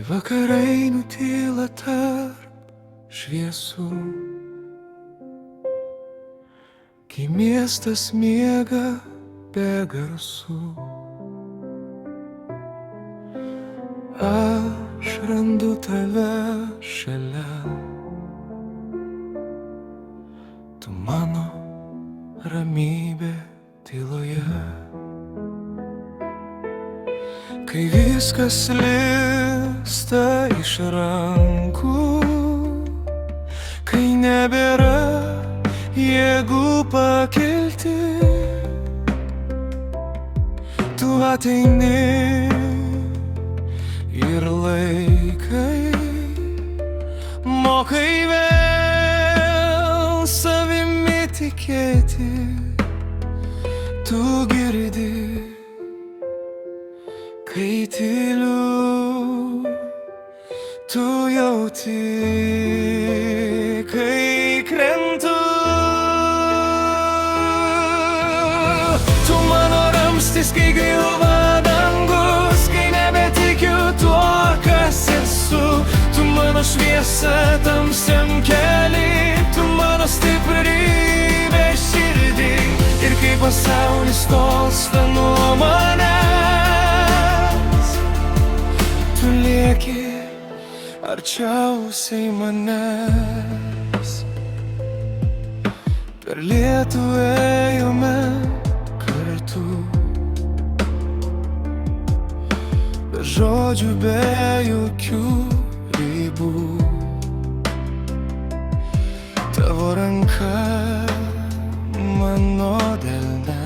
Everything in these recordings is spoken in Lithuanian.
vakarai nutyla tarp šviesų, kai miestas miega be garsų, aš randu tave šalia. Tu mano ramybė tyloje. Kai viskas slysta iš rankų, kai nebėra jėgų pakelti, tu ateini ir laikai, mokai vėl savimi tikėti. Tu girdi, kai tyliu, tu jauti, kai krentu. Tu mano ramstis, kai gaila dangus, kai nebetikiu tuo, kas esu. Tu mano šviesa tamsiam kely, tu mano stiprybė širdį. Ir kai pasaulis tolsta nuo manęs, tu lieki arčiausiai manęs. Per lietų ėjome kartu, be žodžių, be jokių ribų. Tavo ranka mano delne,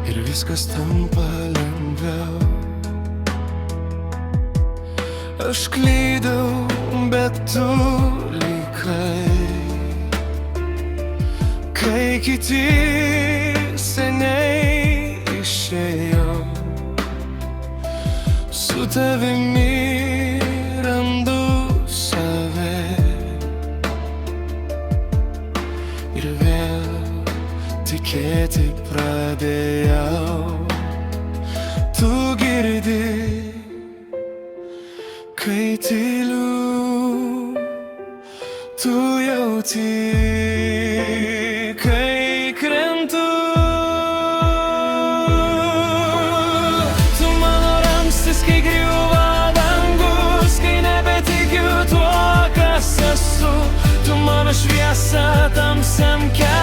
ir viskas tampa lengviau. Aš klydau, bet tu likai, kai kiti seniai išėjo. Su tavimi randu save ir vėl tikėti pradėjau. Tu girdi, kai tyliu, tu jauti, kai krentu. Tu mano ramstis, kai griūva dangus, kai nebetikiu tuo, kas esu. Tu mano šviesa tamsiam keliui.